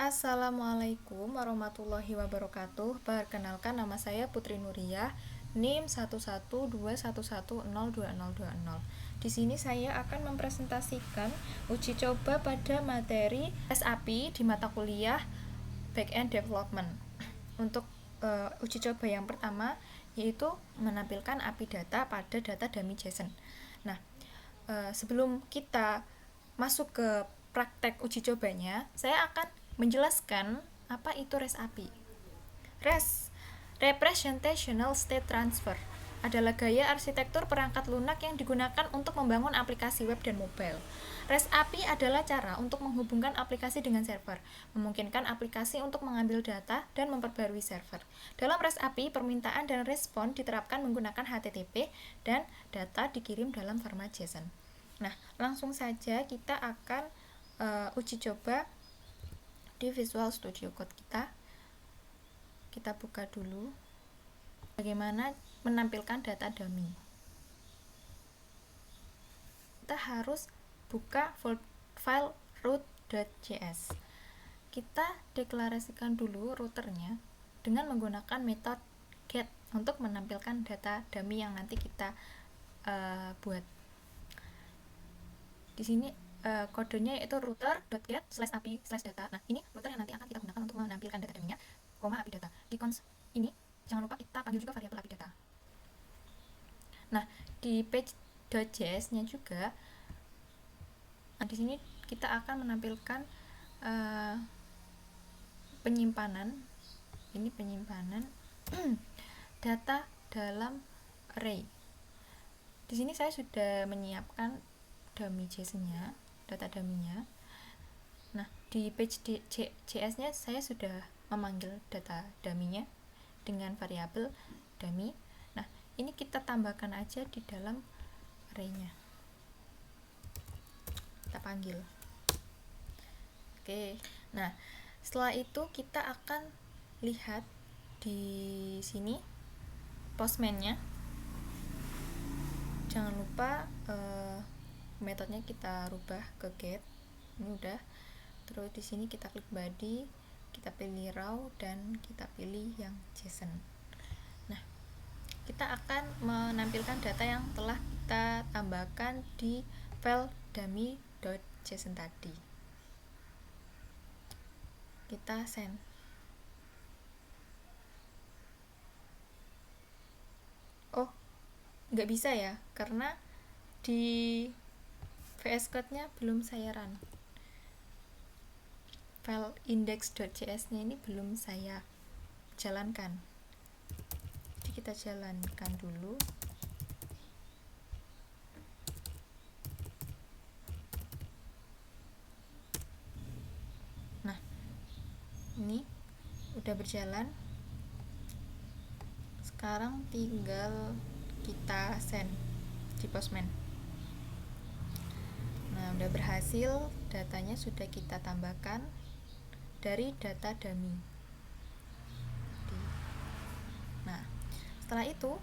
Assalamualaikum warahmatullahi wabarakatuh. Perkenalkan, nama saya Putri Nuriyah, NIM 11211102020. Di sini saya akan mempresentasikan uji coba pada materi SAP di mata kuliah Backend Development. Untuk uji coba yang pertama yaitu menampilkan API data pada data dummy JSON. Nah, sebelum kita masuk ke praktek uji cobanya, saya akan menjelaskan apa itu REST API. REST, Representational State Transfer, adalah gaya arsitektur perangkat lunak yang digunakan untuk membangun aplikasi web dan mobile. REST API adalah cara untuk menghubungkan aplikasi dengan server, memungkinkan aplikasi untuk mengambil data dan memperbarui server. Dalam REST API, permintaan dan respon diterapkan menggunakan HTTP dan data dikirim dalam format JSON. Nah, langsung saja kita akan uji coba di Visual Studio Code kita. Kita buka dulu bagaimana menampilkan data dummy. Kita harus buka file root.js. Kita deklarasikan dulu routernya dengan menggunakan metode get untuk menampilkan data dummy yang nanti kita buat. Di sini kodenya yaitu router.get/api/data. Nah, ini router yang nanti akan kita gunakan untuk menampilkan data dummy-nya, API data. Di cons ini jangan lupa kita panggil juga variabel API data. Nah, di page.js-nya juga, di sini kita akan menampilkan penyimpanan. Ini penyimpanan data dalam array. Di sini saya sudah menyiapkan dummy JSON-nya, data dummy-nya. Nah, di page JS-nya saya sudah memanggil data dummy-nya dengan variabel dummy. Nah, ini kita tambahkan aja di dalam array-nya. Kita panggil. Oke. Nah, setelah itu kita akan lihat di sini postman-nya. Jangan lupa metodenya kita rubah ke get. Ini udah. Terus di sini kita klik body, kita pilih raw dan kita pilih yang JSON. Nah, kita akan menampilkan data yang telah kita tambahkan di file dummy.json tadi. Kita send. Oh, nggak bisa ya, karena di VS Code-nya belum saya run. File index.js-nya ini belum saya jalankan. Jadi kita jalankan dulu. Nah, ini udah berjalan. Sekarang tinggal kita send di postman. Nah, udah berhasil, datanya sudah kita tambahkan dari data dummy. Nah, setelah itu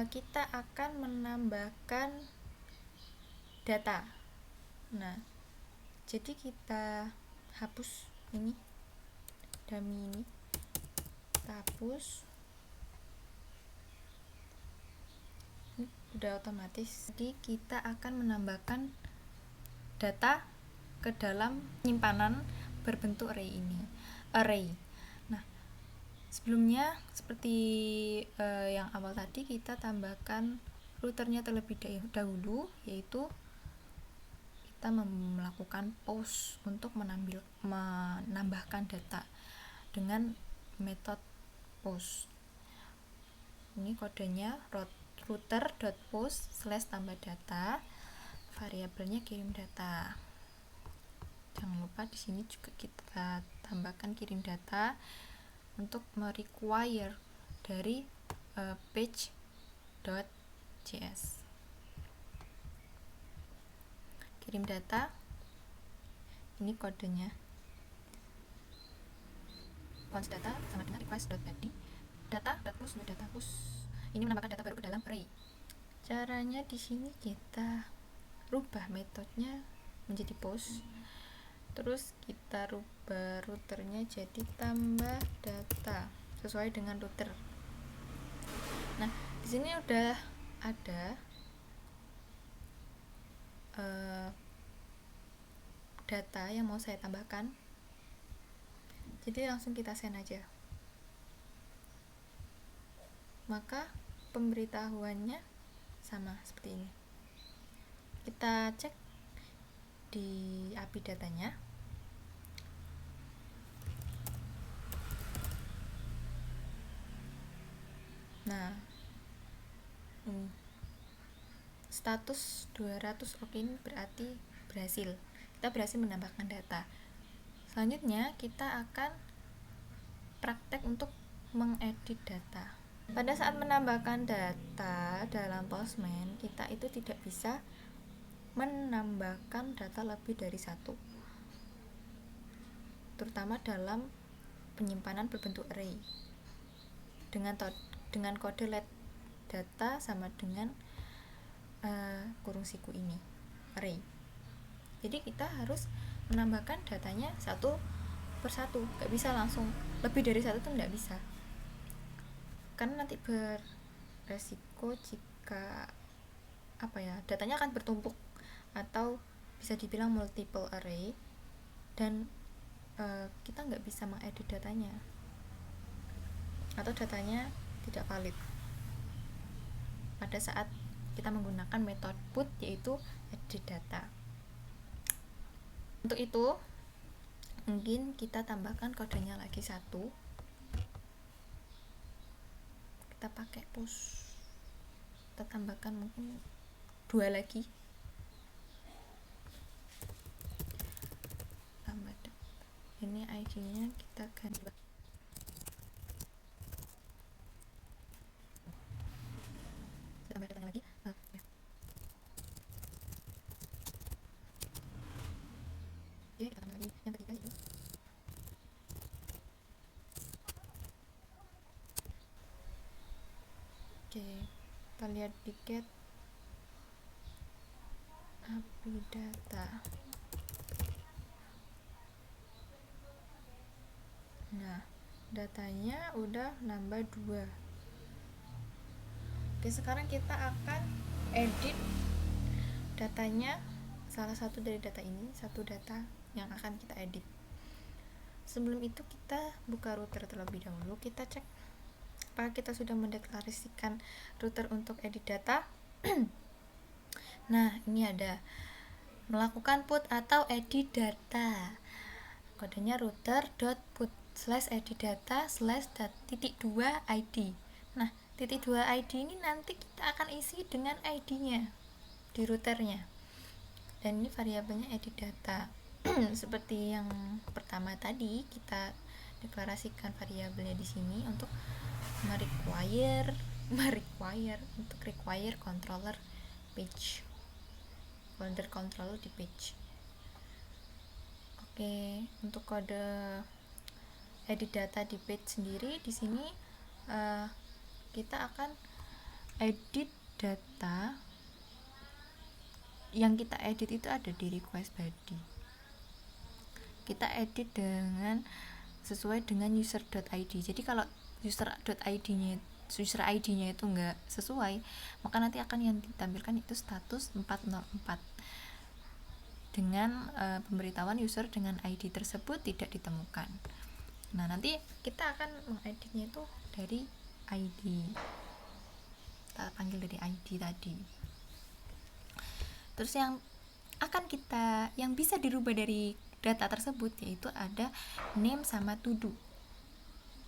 kita akan menambahkan data. Nah, jadi kita hapus ini dummy ini, kita hapus. Ini udah otomatis. Jadi kita akan menambahkan data ke dalam penyimpanan berbentuk array. Nah, sebelumnya seperti yang awal tadi, kita tambahkan routernya terlebih dahulu, yaitu kita melakukan post untuk menambahkan data dengan metode post. Ini kodenya router.post/tambah data, variabelnya kirim data. Jangan lupa di sini juga kita tambahkan kirim data untuk merequire dari page.js. Kirim data. Ini kodenya. Once data sama dengan request.body. Data.push. Ini menambahkan data baru ke dalam array. Caranya di sini kita rubah metodenya menjadi post. Terus kita rubah rubah routernya jadi tambah data sesuai dengan router. Nah, di sini udah ada data yang mau saya tambahkan, jadi langsung kita send aja. Maka pemberitahuannya sama seperti ini. Kita cek di API datanya. Nah, status 200 login berarti berhasil. Kita berhasil menambahkan data. Selanjutnya kita akan praktek untuk mengedit data. Pada saat menambahkan data dalam Postman, kita itu tidak bisa menambahkan data lebih dari satu, terutama dalam penyimpanan berbentuk array dengan kode let data sama dengan kurung siku ini, array. Jadi kita harus menambahkan datanya satu persatu, gak bisa langsung lebih dari satu, tuh gak bisa, karena nanti beresiko jika datanya akan bertumpuk atau bisa dibilang multiple array, dan kita nggak bisa mengedit datanya atau datanya tidak valid pada saat kita menggunakan metode put, yaitu edit data. Untuk itu mungkin kita tambahkan kodenya lagi satu, kita pakai push, kita tambahkan mungkin 2 lagi, tambah ini ID-nya kita ganti tambah datanya lagi. Oke, kita tambah lagi yang ketiga itu. Oke, kita lihat di get API data. Nah, datanya udah nambah 2. Oke, sekarang kita akan edit datanya, salah satu dari data ini, satu data yang akan kita edit. Sebelum itu kita buka router terlebih dahulu, kita cek apakah kita sudah mendeklarasikan router untuk edit data. Nah, ini ada melakukan put atau edit data, kodenya router.put/edit data/.2 id. Nah, titik 2 id ini nanti kita akan isi dengan id-nya di routernya, dan ini variabelnya edit data. Seperti yang pertama tadi, kita deklarasikan variabelnya di sini untuk require controller page, folder controller di page. Oke, untuk kode edit data di page sendiri, di sini kita akan edit data. Yang kita edit itu ada di request body. Kita edit dengan sesuai dengan user.id. Jadi kalau user ID-nya itu enggak sesuai, maka nanti akan yang ditampilkan itu status 404 dengan pemberitahuan user dengan ID tersebut tidak ditemukan. Nah, nanti kita akan mengeditnya itu dari ID, kita panggil dari ID tadi. Terus yang bisa dirubah dari data tersebut yaitu ada name sama to do.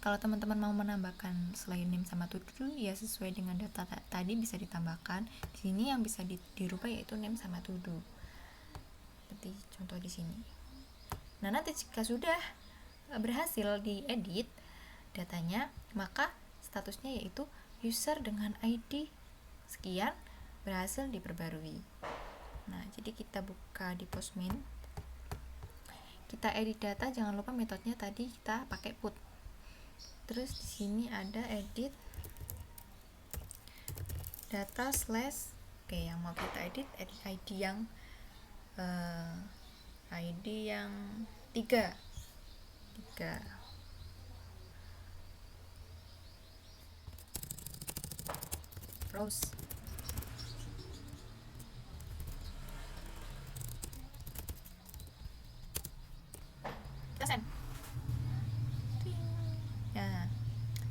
Kalau teman-teman mau menambahkan selain name sama to do, ya sesuai dengan data tadi bisa ditambahkan. Di sini yang bisa dirubah yaitu name sama to do, seperti contoh di sini. Nah, nanti jika sudah berhasil diedit datanya, maka statusnya yaitu user dengan ID sekian berhasil diperbarui. Nah, jadi kita buka di Postman, kita edit data, jangan lupa metodenya tadi kita pakai put. Terus di sini ada edit data slash, oke, yang mau kita edit ID yang 3. 3. Rows. Kita send. Nah,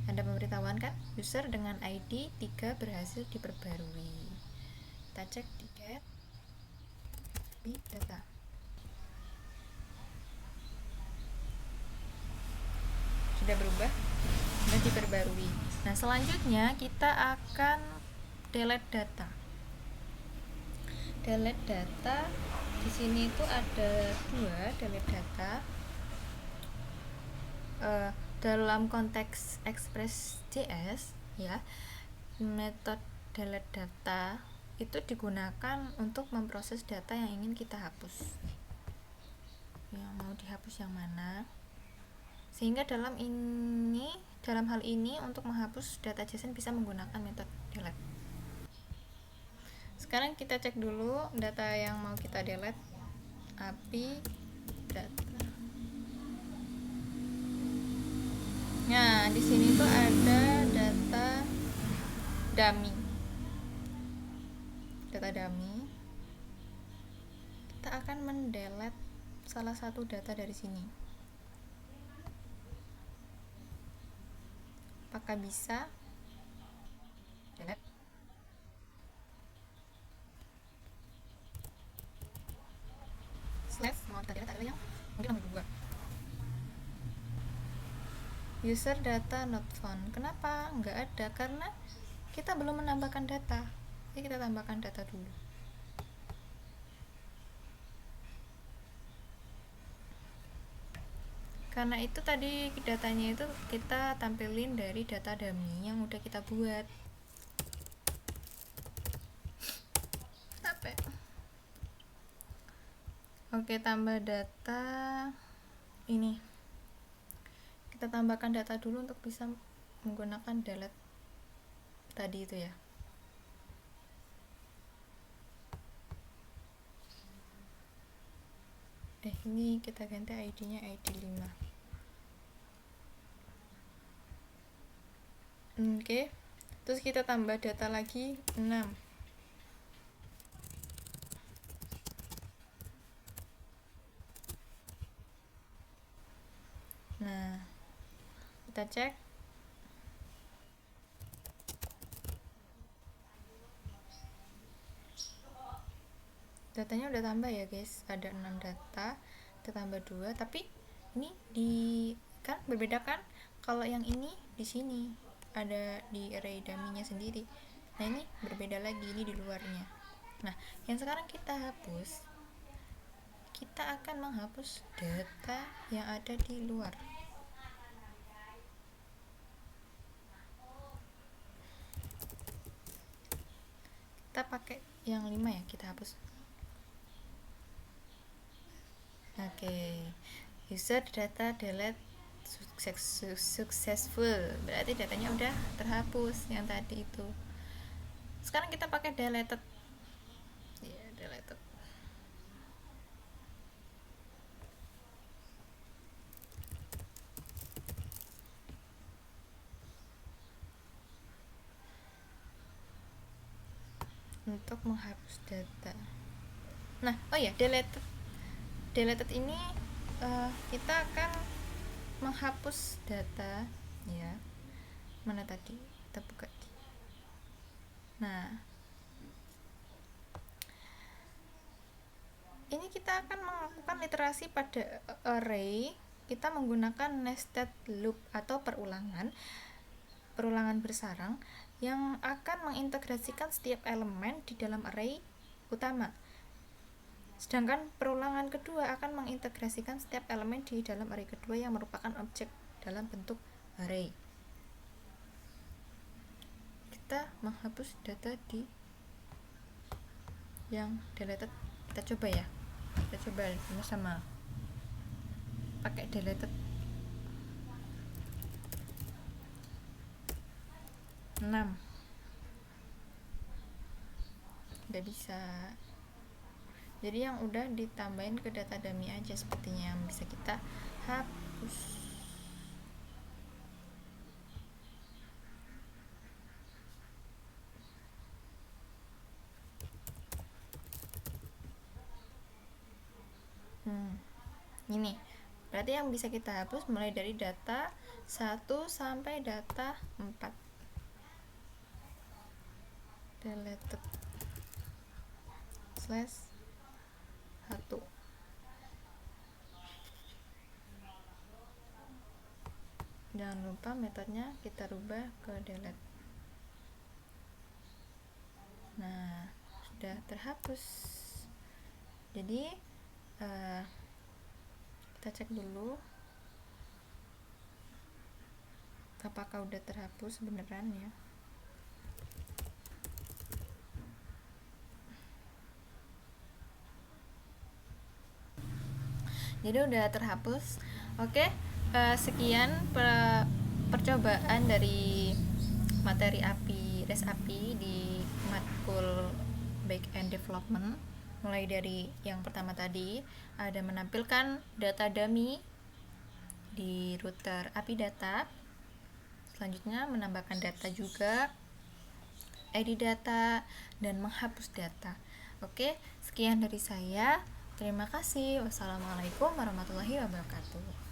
ada pemberitahuan kan, user dengan ID 3 berhasil diperbarui. Kita cek di get data. Sudah berubah, sudah diperbarui. Nah, selanjutnya kita akan delete data. Delete data di sini itu ada 2 delete data. Dalam konteks Express.js ya, metode delete data itu digunakan untuk memproses data yang ingin kita hapus. Yang mau dihapus yang mana? Sehingga dalam hal ini untuk menghapus data JSON bisa menggunakan metode delete. Sekarang kita cek dulu data yang mau kita delete. API data. Nah, di sini tuh ada data dummy. Data dummy. Kita akan mendelete salah satu data dari sini. Apakah bisa? Delete. Slash mau kita delete adalah yang mungkin nomor 2. User data not found. Kenapa nggak ada? Karena kita belum menambahkan data. Jadi kita tambahkan data dulu. Karena itu tadi datanya itu kita tampilin dari data dummy yang udah kita buat. Apa? Oke, tambah data ini. Kita tambahkan data dulu untuk bisa menggunakan delete tadi itu ya. Ini kita ganti ID-nya ID 5. Oke. Terus kita tambah data lagi 6. Nah, kita cek. Datanya udah tambah ya guys, ada 6 data, kita tambah 2, tapi ini kan berbeda kan? Kalau yang ini di sini ada di array dummy-nya sendiri. Nah, ini berbeda lagi, ini di luarnya. Nah, yang sekarang kita hapus, kita akan menghapus data yang ada di luar. Kita pakai yang 5 ya, kita hapus. Oke, user data delete successful, berarti datanya udah terhapus yang tadi itu. Sekarang kita pakai deleted ya, deleted. Untuk menghapus data. Nah, oh ya, deleted ini kita akan menghapus data ya. Mana tadi? Kita buka. Nah, ini kita akan melakukan literasi pada array. Kita menggunakan nested loop atau perulangan bersarang yang akan mengintegrasikan setiap elemen di dalam array utama. Sedangkan perulangan kedua akan mengintegrasikan setiap elemen di dalam array kedua yang merupakan objek dalam bentuk array. Kita menghapus data di yang deleted. Kita coba ya. Kita coba ini sama pakai deleted 6. Nggak bisa. Jadi yang udah ditambahin ke data dummy aja sepertinya yang bisa kita hapus. terhapus. Ini berarti yang bisa kita hapus mulai dari data 1 sampai data 4. Deleted slash 1. Jangan lupa metodenya kita rubah ke delete. Nah, sudah terhapus. Jadi kita cek dulu apakah udah terhapus beneran ya. Jadi udah terhapus. Oke, sekian percobaan dari materi REST API di matkul Backend Development. Mulai dari yang pertama tadi ada menampilkan data dummy di router API data. Selanjutnya menambahkan data juga, edit data, dan menghapus data. Oke, sekian dari saya. Terima kasih. Wassalamualaikum warahmatullahi wabarakatuh.